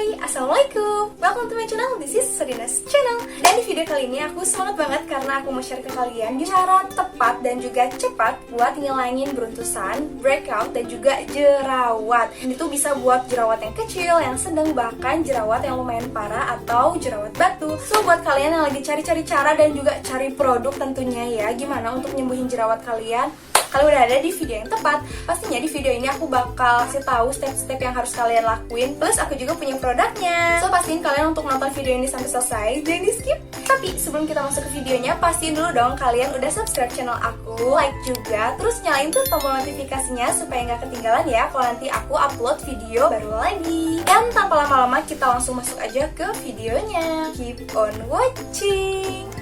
Hai, Assalamualaikum. Welcome to my channel, this is Sodina's channel. Dan di video kali ini aku semangat banget karena aku mau share ke kalian cara tepat dan juga cepat buat ngilangin beruntusan, breakout, dan juga jerawat. Ini tuh bisa buat jerawat yang kecil, yang sedang, bahkan jerawat yang lumayan parah atau jerawat batu. So buat kalian yang lagi cari-cari cara dan juga cari produk tentunya ya, gimana untuk nyembuhin jerawat kalian, kalau udah ada di video yang tepat. Pastinya di video ini aku bakal kasih tahu step-step yang harus kalian lakuin. Plus aku juga punya produknya. So pastiin kalian untuk nonton video ini sampai selesai, jangan di skip. Tapi sebelum kita masuk ke videonya, pastiin dulu dong kalian udah subscribe channel aku, like juga, terus nyalain tuh tombol notifikasinya supaya nggak ketinggalan ya kalau nanti aku upload video baru lagi. Dan tanpa lama-lama kita langsung masuk aja ke videonya. Keep on watching.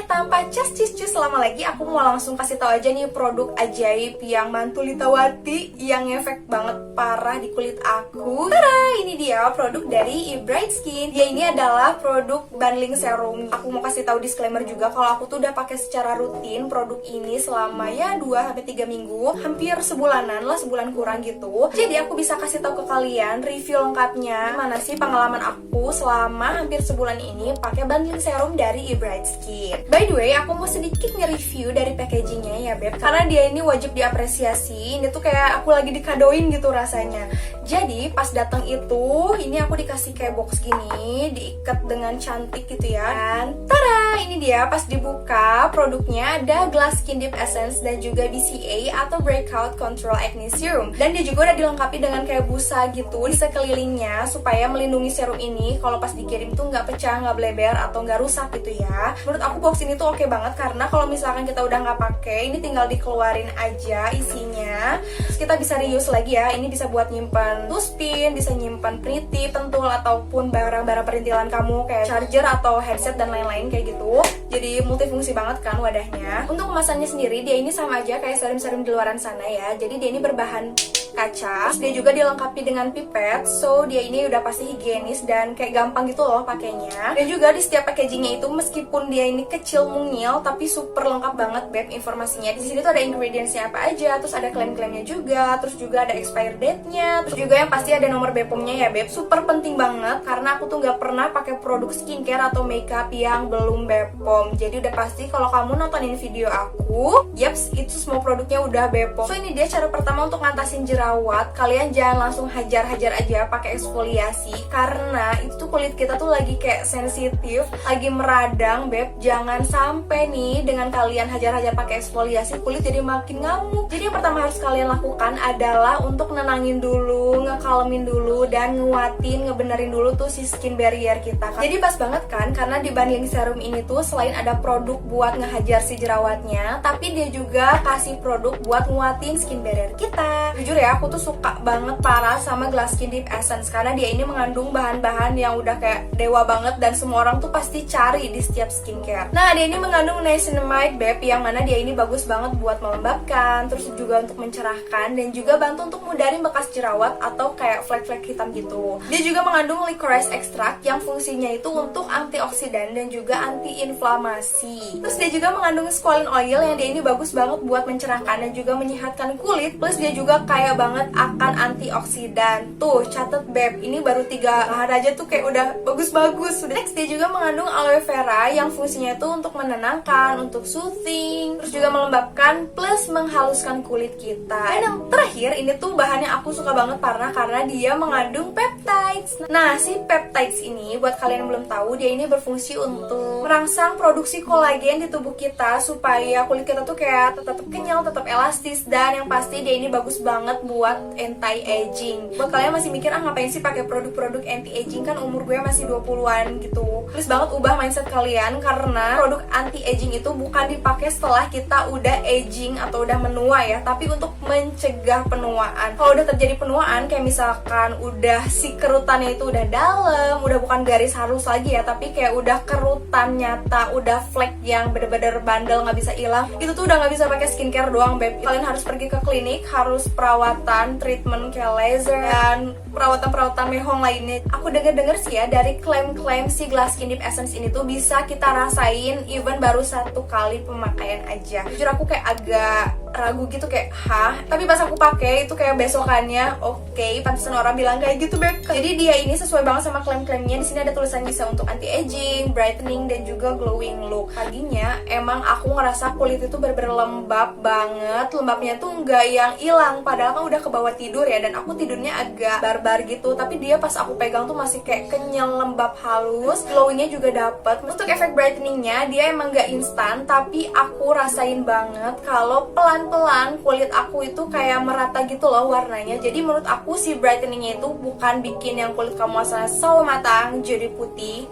Tanpa cus lama lagi, aku mau langsung kasih tahu aja nih produk ajaib yang Mantulitawati yang ngefek banget parah di kulit aku. Tada, ini dia produk dari eBright Skin. Dia ini adalah produk bundling serum. Aku mau kasih tahu disclaimer juga kalau aku tuh udah pakai secara rutin produk ini selama ya 2-3 minggu, hampir sebulanan lah, sebulan kurang gitu. Jadi aku bisa kasih tahu ke kalian review lengkapnya mana sih pengalaman aku selama hampir sebulan ini pakai bundling serum dari eBright Skin. By the way, aku mau sedikit nge-review dari packagingnya ya Beb, karena dia ini wajib diapresiasi. Ini tuh kayak aku lagi dikadoin gitu rasanya. Jadi pas datang itu, ini aku dikasih kayak box gini, diikat dengan cantik gitu ya. Dan tada, ini dia pas dibuka produknya ada Glass Skin Deep Essence dan juga BCA atau Breakout Control Acne Serum. Dan dia juga udah dilengkapi dengan kayak busa gitu di sekelilingnya supaya melindungi serum ini kalau pas dikirim tuh nggak pecah, nggak bleber atau nggak rusak gitu ya. Menurut aku box ini tuh oke banget karena kalau misalkan kita udah nggak pakai, ini tinggal dikeluarin aja isinya. Terus kita bisa reuse lagi ya. Ini bisa buat nyimpan tuspin, bisa nyimpan peniti, pentul ataupun barang-barang perintilan kamu kayak charger atau headset dan lain-lain kayak gitu. Jadi multifungsi banget kan wadahnya. Untuk kemasannya sendiri dia ini sama aja kayak serum-serum di luaran sana ya. Jadi dia ini berbahan kaca. Terus dia juga dilengkapi dengan pipet. So dia ini udah pasti higienis dan kayak gampang gitu loh pakainya. Dan juga di setiap packagingnya itu meskipun dia ini kecil mungil tapi super lengkap banget Beb informasinya. Di sini tuh ada ingredientsnya apa aja, terus ada klaim-klaimnya juga, terus juga ada expire date-nya, terus juga yang pasti ada nomor BPOM-nya ya Beb. Super penting banget karena aku tuh nggak pernah pakai produk skincare atau makeup yang belum BPOM. Jadi udah pasti kalau kamu nontonin video aku, yaps, itu semua produknya udah BPOM. So ini dia cara pertama untuk ngatasin jerawat. Kalian jangan langsung hajar-hajar aja pakai eksfoliasi karena itu tuh kulit kita tuh lagi kayak sensitif, lagi meradang Beb. Jangan sampai nih dengan kalian hajar-hajar pakai eksfoliasi kulit jadi makin ngamuk. Jadi yang pertama harus kalian lakukan adalah untuk nenangin dulu, ngekalemin dulu, dan nguatin, ngebenerin dulu tuh si skin barrier kita. Jadi pas banget kan karena di bundling serum ini tuh selain ada produk buat ngehajar si jerawatnya, tapi dia juga kasih produk buat nguatin skin barrier kita. Jujur ya, aku tuh suka banget parah sama Glass Skin Deep Essence karena dia ini mengandung bahan-bahan yang udah kayak dewa banget dan semua orang tuh pasti cari di setiap skincare. Nah, dia ini mengandung niacinamide Beb, yang mana dia ini bagus banget buat melembabkan, terus juga untuk mencerahkan dan juga bantu untuk mudahin bekas jerawat atau kayak flek-flek hitam gitu. Dia juga mengandung licorice extract yang fungsinya itu untuk antioksidan dan juga anti-inflamasi. Terus dia juga mengandung squalene oil yang dia ini bagus banget buat mencerahkan dan juga menyehatkan kulit. Plus dia juga kaya banget akan antioksidan. Tuh, catet Beb, ini baru 3 bahan aja tuh kayak udah bagus-bagus. Next, dia juga mengandung aloe vera yang fungsinya itu untuk menenangkan, untuk soothing, terus juga melembabkan, plus menghaluskan kulit kita. Dan yang terakhir, ini tuh bahan yang aku suka banget karena dia mengandung peptides. Nah, si peptides ini buat kalian yang belum tahu, dia ini berfungsi untuk merangsang produksi kolagen di tubuh kita supaya kulit kita tuh kayak tetap kenyal, tetap elastis, dan yang pasti dia ini bagus banget buat anti-aging. Buat kalian masih mikir, ngapain sih pakai produk-produk anti-aging, kan umur gue masih 20-an gitu. Please banget ubah mindset kalian karena produk anti-aging itu bukan dipakai setelah kita udah aging atau udah menua ya, tapi untuk mencegah penuaan. Kalau udah terjadi penuaan kayak misalkan udah si kerutannya itu udah dalam, udah bukan garis halus lagi ya, tapi kayak udah kerutan nyata, udah flek yang bener-bener bandel nggak bisa hilang, itu tuh udah nggak bisa pakai skincare doang Beb. Kalian harus pergi ke klinik, harus perawat perawatan treatment kayak laser dan perawatan-perawatan mehong lainnya. Aku denger sih ya dari klaim-klaim si Glass Skin Deep Essence ini tuh bisa kita rasain even baru 1 kali pemakaian aja. Jujur aku kayak agak ragu gitu, kayak hah, tapi pas aku pakai itu kayak besokannya oke, pantesan orang bilang kayak gitu beb. Jadi dia ini sesuai banget sama klaim-klaimnya. Di sini ada tulisan bisa untuk anti aging, brightening dan juga glowing look. Paginya emang aku ngerasa kulit itu bener-bener lembab banget. Lembabnya tuh nggak yang hilang, padahal kan udah ke bawah tidur ya, dan aku tidurnya agak barbar gitu. Tapi dia pas aku pegang tuh masih kayak kenyal, lembab, halus. Glowingnya juga dapet. Untuk efek brightening-nya dia emang nggak instan, tapi aku rasain banget kalau pelan-pelan kulit aku itu kayak merata gitu loh warnanya. Jadi menurut aku si brightening-nya itu bukan bikin yang kulit kamu asalnya sawo matang jadi putih.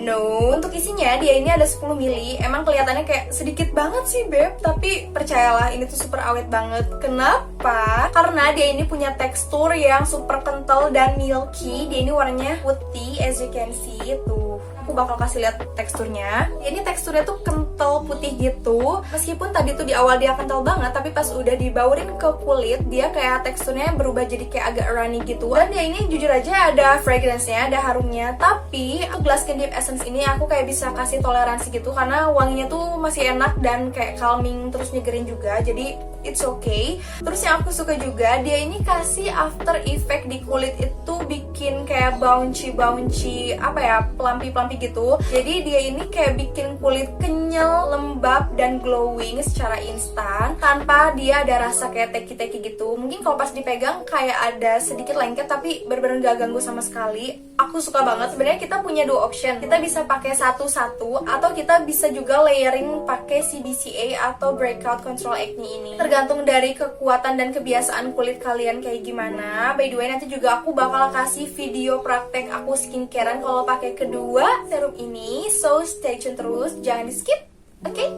No, untuk isinya dia ini ada 10 ml. Emang kelihatannya kayak sedikit banget sih beb, tapi percayalah ini tuh super awet banget. Kenapa? Karena dia ini punya tekstur yang super kental dan milky. Dia ini warnanya putih, as you can see tuh. Aku bakal kasih lihat teksturnya. Ini teksturnya tuh kental putih gitu. Meskipun tadi tuh di awal dia kental banget, tapi pas udah dibaurin ke kulit, dia kayak teksturnya berubah jadi kayak agak runny gitu. Dan dia ini jujur aja ada fragrance-nya, ada harumnya. Tapi aku Glass Skin Deep Essence ini aku kayak bisa kasih toleransi gitu karena wanginya tuh masih enak dan kayak calming terus nyegerin juga. Jadi it's okay. Terus yang aku suka juga dia ini kasih after effect di kulit itu bikin kayak bouncy apa ya, pelampi gitu. Jadi dia ini kayak bikin kulit kenyal, lembab dan glowing secara instan tanpa dia ada rasa kayak teki-teki gitu. Mungkin kalau pas dipegang kayak ada sedikit lengket tapi bener-bener gak ganggu sama sekali. Aku suka banget. Sebenarnya kita punya 2 option. Kita bisa pakai satu-satu atau kita bisa juga layering pakai si BCA atau Breakout Control Acne ini. Tergantung dari kekuatan dan kebiasaan kulit kalian kayak gimana. By the way, nanti juga aku bakal kasih video praktek aku skincarean kalau pakai kedua serum ini. So stay tune terus, jangan di skip. Oke?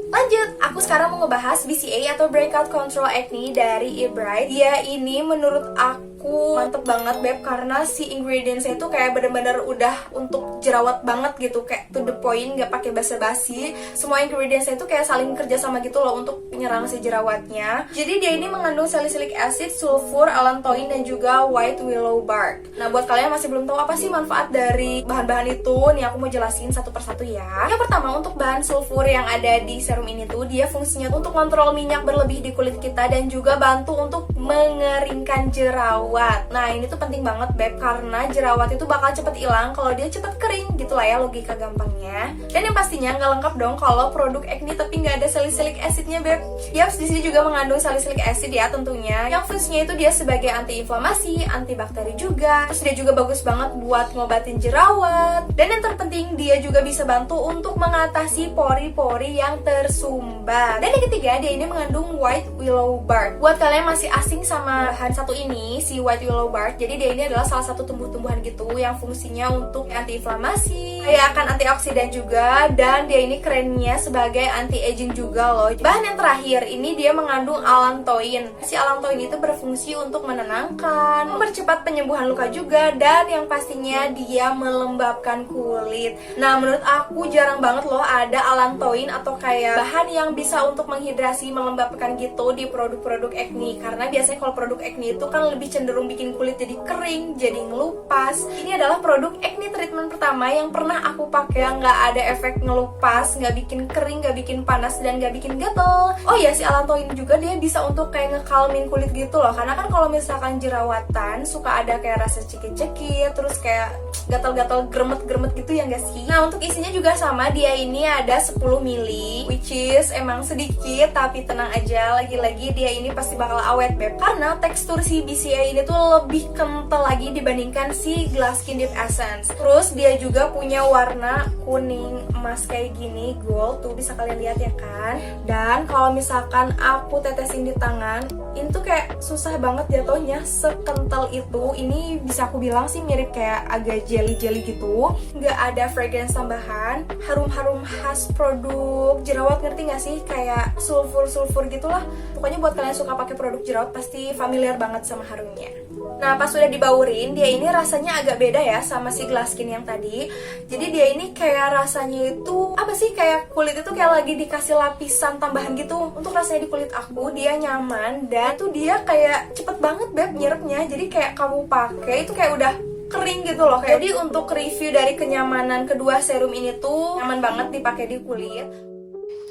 Lanjut, aku sekarang mau ngebahas BCA atau Breakout Control Acne dari Ebright. Dia ini menurut aku mantep banget beb, karena si ingredientsnya itu kayak bener-bener udah untuk jerawat banget gitu, kayak to the point, gak pakai basa-basi. Semua ingredientsnya itu kayak saling kerja sama gitu loh untuk menyerang si jerawatnya. Jadi dia ini mengandung salicylic acid, sulfur, allantoin dan juga white willow bark. Nah buat kalian yang masih belum tahu apa sih manfaat dari bahan-bahan itu, nih aku mau jelasin satu persatu ya. Yang pertama, untuk bahan sulfur yang ada di serum ini tuh dia fungsinya tuh untuk kontrol minyak berlebih di kulit kita dan juga bantu untuk mengeringkan jerawat. Nah ini tuh penting banget beb, karena jerawat itu bakal cepet hilang kalau dia cepet kering gitu lah ya, logika gampangnya. Dan yang pastinya nggak lengkap dong kalau produk acne tapi nggak ada salicylic acidnya beb. Yaps, di sini juga mengandung salicylic acid ya tentunya, yang fungsinya itu dia sebagai anti-inflamasi, antibakteri juga. Terus dia juga bagus banget buat ngobatin jerawat. Dan yang terpenting dia juga bisa bantu untuk mengatasi pori-pori yang tersumbat. Dan yang ketiga, dia ini mengandung white willow bark. Buat kalian yang masih asing sama bahan satu ini, si white willow bark, jadi dia ini adalah salah satu tumbuh-tumbuhan gitu yang fungsinya untuk anti-inflamasi, kayak akan antioksidan juga, dan dia ini kerennya sebagai anti-aging juga loh. Bahan yang terakhir ini dia mengandung allantoin. Si allantoin itu berfungsi untuk menenangkan, mempercepat penyembuhan luka juga, dan yang pastinya dia melembabkan kulit. Nah menurut aku jarang banget loh ada allantoin atau kayak bahan yang bisa untuk menghidrasi, melembabkan gitu di produk-produk acne. Karena biasanya kalau produk acne itu kan lebih cenderung bikin kulit jadi kering, jadi ngelupas. Ini adalah produk acne treatment pertama yang pernah aku pakai, nggak ada efek ngelupas, nggak bikin kering, nggak bikin panas, dan nggak bikin gatel. Oh iya, si allantoin juga dia bisa untuk kayak ngekalmin kulit gitu loh. Karena kan kalau misalkan jerawatan suka ada kayak rasa cekit-cekit, terus kayak gatal-gatal, gremet-gremet gitu ya nggak sih? Nah untuk isinya juga sama, dia ini ada 10 ml, which is emang sedikit, tapi tenang aja, lagi-lagi dia ini pasti bakal awet beb, karena tekstur si BCA ini tuh lebih kental lagi dibandingkan si Glass Skin Deep Essence. Terus dia juga punya warna kuning emas kayak gini, gold tuh bisa kalian lihat ya kan. Dan kalau misalkan aku tetesin di tangan, ini tuh kayak susah banget jatuhnya, sekental itu. Ini bisa aku bilang sih mirip kayak agak jelly-jelly gitu. Nggak ada fragrance tambahan, harum-harum khas produk jerawat, ngerti nggak sih? Kayak sulfur-sulfur gitulah. Pokoknya buat kalian yang suka pakai produk jerawat pasti familiar banget sama harumnya. Nah pas sudah dibaurin, dia ini rasanya agak beda ya sama si Glass Skin yang tadi. Jadi dia ini kayak rasanya itu apa sih, kayak kulit itu kayak lagi dikasih lapisan tambahan gitu. Untuk rasanya di kulit aku dia nyaman dan tuh dia kayak cepet banget beb nyerapnya. Jadi kayak kamu pakai itu kayak udah kering gitu loh. Jadi untuk review dari kenyamanan kedua serum ini tuh nyaman banget dipakai di kulit.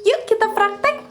Yuk kita praktek.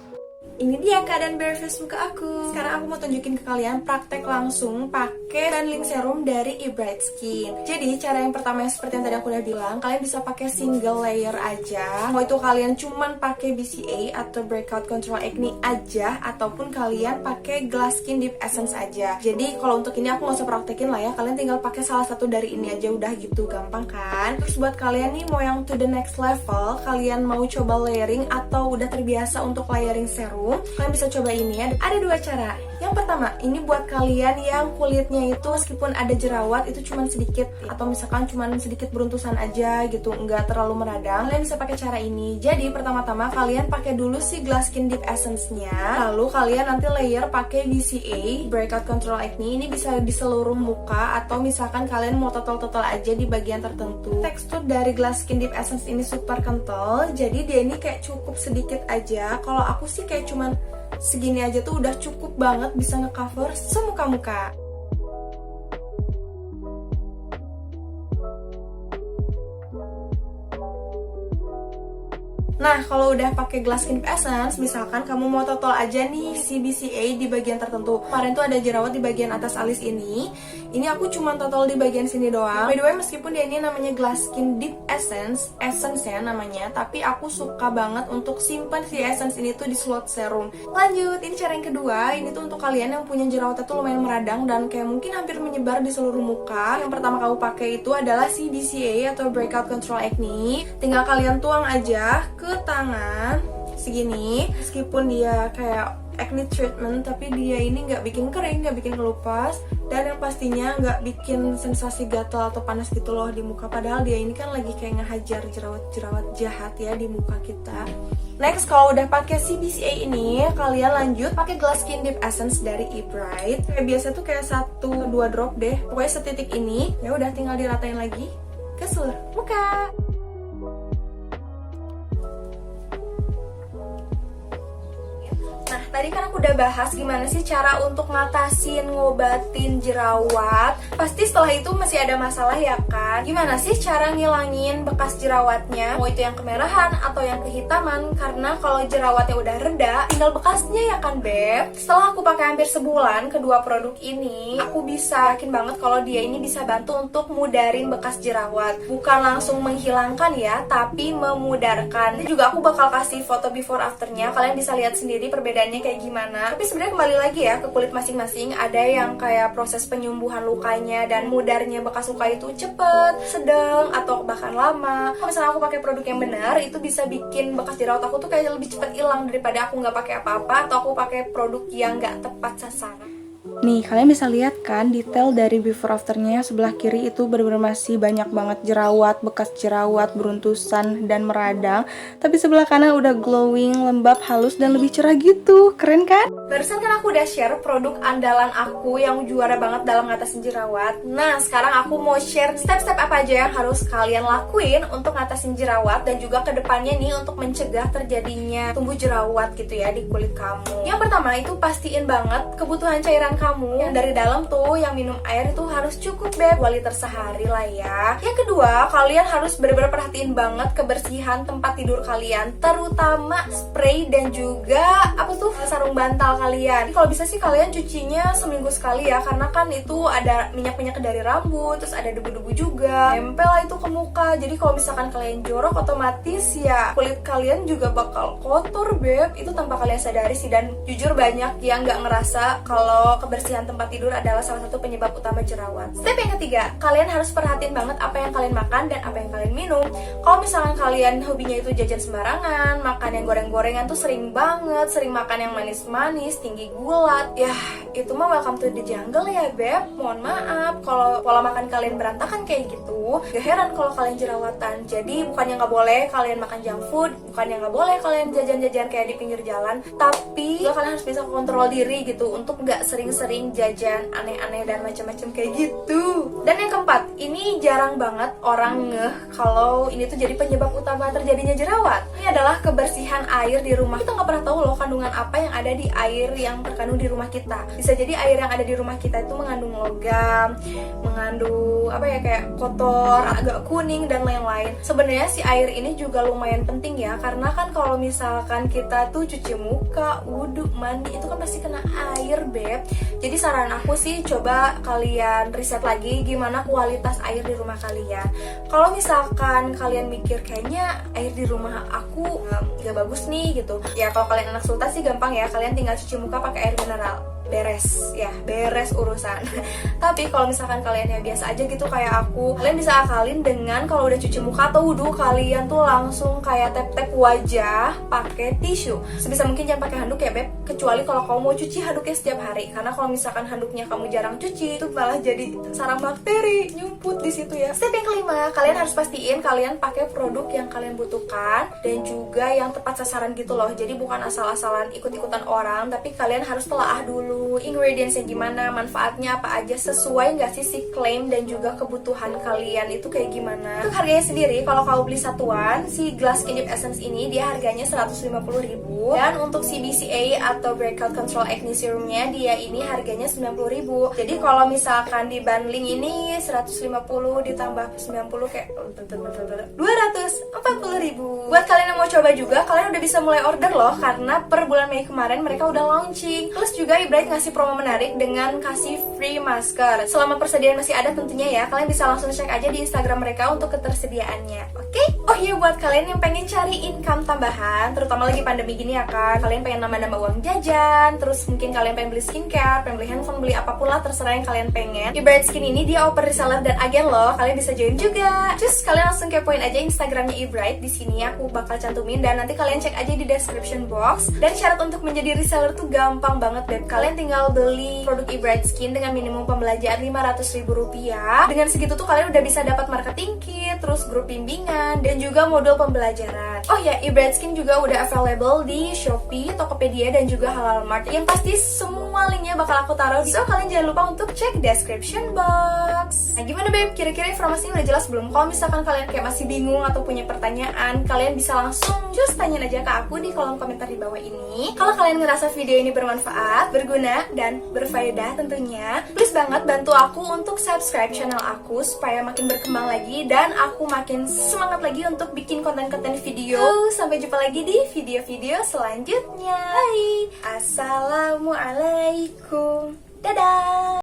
Ini dia keadaan bare face muka aku. Sekarang aku mau tunjukin ke kalian praktek langsung pakai Tanning Serum dari eBright Skin. Jadi cara yang pertama yang seperti yang tadi aku udah bilang, kalian bisa pakai single layer aja. Mau itu kalian cuman pakai BCA atau Breakout Control Acne aja, ataupun kalian pakai Glass Skin Deep Essence aja. Jadi kalau untuk ini aku nggak usah praktekin lah ya, kalian tinggal pakai salah satu dari ini aja udah gitu, gampang kan? Terus buat kalian nih mau yang to the next level, kalian mau coba layering atau udah terbiasa untuk layering serum, kalian bisa coba ini ya. Ada dua cara. Yang pertama, ini buat kalian yang kulitnya itu meskipun ada jerawat itu cuman sedikit, atau misalkan cuman sedikit beruntusan aja gitu, nggak terlalu meradang, kalian bisa pakai cara ini. Jadi pertama-tama kalian pakai dulu si Glass Skin Deep Essence-nya, lalu kalian nanti layer pakai BCA Breakout Control Acne. Ini bisa di seluruh muka, atau misalkan kalian mau total-total aja di bagian tertentu. Tekstur dari Glass Skin Deep Essence ini super kental, jadi dia ini kayak cukup sedikit aja. Kalau aku sih kayak cuman segini aja tuh udah cukup banget bisa ngecover semuka-muka. Nah, kalau udah pakai Glass Skin Deep Essence, misalkan kamu mau total aja nih si BCA di bagian tertentu. Kemarin tuh ada jerawat di bagian atas alis ini. Ini aku cuma total di bagian sini doang. By the way, meskipun dia ini namanya Glass Skin Deep Essence ya namanya, tapi aku suka banget untuk simpan si essence ini tuh di slot serum. Lanjut, ini cara yang kedua. Ini tuh untuk kalian yang punya jerawatnya tuh lumayan meradang dan kayak mungkin hampir menyebar di seluruh muka. Yang pertama kamu pakai itu adalah si BCA atau Breakout Control Acne. Tinggal kalian tuang aja ke tangan segini. Meskipun dia kayak acne treatment, tapi dia ini nggak bikin kering, nggak bikin kelupas, dan yang pastinya nggak bikin sensasi gatal atau panas gitu loh di muka. Padahal dia ini kan lagi kayak ngehajar jerawat-jerawat jahat ya di muka kita. Next, kalau udah pakai si BCA ini, kalian lanjut pakai Glass Skin Deep Essence dari eBright. Kayak biasa tuh kayak 1-2 drop deh, pokoknya setitik ini. Ya udah tinggal diratain lagi ke seluruh muka. Nah, tadi kan aku udah bahas gimana sih cara untuk ngatasin, ngobatin jerawat. Pasti setelah itu masih ada masalah ya kan? Gimana sih cara ngilangin bekas jerawatnya? Mau itu yang kemerahan atau yang kehitaman? Karena kalau jerawatnya udah reda, tinggal bekasnya ya kan Beb? Setelah aku pakai hampir sebulan kedua produk ini, aku bisa yakin banget kalau dia ini bisa bantu untuk mudarin bekas jerawat. Bukan langsung menghilangkan ya, tapi memudarkan. Ini juga aku bakal kasih foto before afternya. Kalian bisa lihat sendiri perbedaannya kayak gimana. Tapi sebenarnya kembali lagi ya ke kulit masing-masing. Ada yang kayak proses penyembuhan lukanya dan mudarnya bekas luka itu cepet, sedang, atau bahkan lama. Kalau misalnya aku pakai produk yang benar, itu bisa bikin bekas jerawat aku tuh kayak lebih cepet hilang daripada aku nggak pakai apa-apa atau aku pakai produk yang nggak tepat sasaran. Nih, kalian bisa lihat kan detail dari before afternya. Sebelah kiri itu benar-benar masih banyak banget jerawat, bekas jerawat, beruntusan, dan meradang. Tapi sebelah kanan udah glowing, lembab, halus, dan lebih cerah gitu. Keren kan? Barusan kan aku udah share produk andalan aku yang juara banget dalam ngatasin jerawat. Nah, sekarang aku mau share step-step apa aja yang harus kalian lakuin untuk ngatasin jerawat dan juga kedepannya nih untuk mencegah terjadinya tumbuh jerawat gitu ya di kulit kamu. Yang pertama itu pastiin banget kebutuhan cairan kamu yang dari dalam tuh yang minum air itu harus cukup deh 2 liter sehari lah ya. Yang kedua, kalian harus benar-benar perhatiin banget kebersihan tempat tidur kalian, terutama spray dan juga apa tuh sarung bantal kalian. Kalau bisa sih kalian cucinya seminggu sekali ya, karena kan itu ada minyak-minyak dari rambut, terus ada debu-debu juga, nempel lah itu ke muka. Jadi kalau misalkan kalian jorok, otomatis ya kulit kalian juga bakal kotor beb. Itu tanpa kalian sadari sih, dan jujur banyak yang nggak ngerasa kalau kebersihan tempat tidur adalah salah satu penyebab utama jerawat. Step yang ketiga, kalian harus perhatiin banget apa yang kalian makan dan apa yang kalian minum. Kalau misalkan kalian hobinya itu jajan sembarangan, makan yang goreng-gorengan tuh sering banget, sering makan yang manis-manis, tinggi gula, ya itu mah welcome to the jungle ya beb. Mohon maaf kalau pola makan kalian berantakan kayak gitu. Gak heran kalau kalian jerawatan. Jadi bukannya nggak boleh kalian makan junk food, bukannya nggak boleh kalian jajan-jajan kayak di pinggir jalan, tapi juga kalian harus bisa kontrol diri gitu untuk nggak sering-sering sering jajan aneh-aneh dan macam-macam kayak gitu. Dan yang keempat, ini jarang banget orang ngeh kalau ini tuh jadi penyebab utama terjadinya jerawat. Ini adalah kebersihan air di rumah. Kita nggak pernah tahu loh kandungan apa yang ada di air yang terkandung di rumah kita. Bisa jadi air yang ada di rumah kita itu mengandung logam, mengandung apa ya, kayak kotor, agak kuning dan lain-lain. Sebenarnya si air ini juga lumayan penting ya, karena kan kalau misalkan kita tuh cuci muka, wudhu, mandi itu kan pasti kena air, beb. Jadi saran aku sih coba kalian riset lagi gimana kualitas air di rumah kalian. Kalau misalkan kalian mikir kayaknya air di rumah aku gak bagus nih gitu, ya kalau kalian anak sultan sih gampang ya, kalian tinggal cuci muka pakai air mineral, beres ya, beres urusan. Tapi kalau misalkan kalian ya biasa aja gitu kayak aku, kalian bisa akalin dengan kalau udah cuci muka atau wudhu, kalian tuh langsung kayak tap-tap wajah pakai tisu. Sebisa mungkin jangan pakai handuk ya, beb, kecuali kalau kamu mau cuci handuknya setiap hari, karena kalau misalkan handuknya kamu jarang cuci itu malah jadi sarang bakteri nyumput di situ ya. Step yang kelima, kalian harus pastiin kalian pakai produk yang kalian butuhkan dan juga yang tepat sasaran gitu loh. Jadi bukan asal-asalan ikut-ikutan orang, tapi kalian harus telaah dulu ingredientsnya gimana, manfaatnya apa aja, sesuai nggak sih si klaim dan juga kebutuhan kalian itu kayak gimana. Untuk harganya sendiri, kalau kamu beli satuan, si Glass Skin Deep Essence ini dia harganya 150.000, dan untuk si BCA atau Breakout Control Acne Serumnya dia ini harganya 90.000. Jadi kalau misalkan di bundling ini 150 ditambah 90 kayak 240.000. Buat kalian yang mau coba juga, kalian udah bisa mulai order loh, karena per bulan Mei kemarin mereka udah launching. Plus juga Ebright ngasih promo menarik dengan kasih free masker. Selama persediaan masih ada tentunya ya, kalian bisa langsung cek aja di Instagram mereka untuk ketersediaannya. Oke? Oh iya, buat kalian yang pengen cari income tambahan, terutama lagi pandemi gini ya kan, kalian pengen nambah-nambah uang jajan, terus mungkin kalian pengen beli skincare, pengen beli handphone, beli apapun lah, terserah yang kalian pengen. Ebright Skin ini dia open reseller dan agen loh, kalian bisa join juga. Terus kalian langsung kepoin aja Instagramnya Ebright, di sini aku bakal cantumin, dan nanti kalian cek aja di description box. Dan syarat untuk menjadi reseller tuh gampang banget, beb. Kalian tinggal beli produk Ebright Skin dengan minimum pembelanjaan Rp500.000. Dengan segitu tuh kalian udah bisa dapat marketing kit, terus grup bimbingan, dan juga modul pembelajaran. Oh ya, Ebright Skin juga udah available di Shopee, Tokopedia, dan juga Halal Mart. Yang pasti semua linknya bakal aku taruh di, so kalian jangan lupa untuk cek description box. Nah gimana beb, kira-kira informasinya udah jelas belum? Kalau misalkan kalian kayak masih bingung atau punya pertanyaan, kalian bisa langsung just tanyain aja ke aku di kolom komentar di bawah ini. Kalau kalian ngerasa video ini bermanfaat, berguna, dan berfaedah tentunya, please banget bantu aku untuk subscribe channel aku supaya makin berkembang lagi dan aku makin semangat lagi untuk bikin konten-konten video. Sampai jumpa lagi di video-video selanjutnya. Bye. Assalamualaikum. Dadah.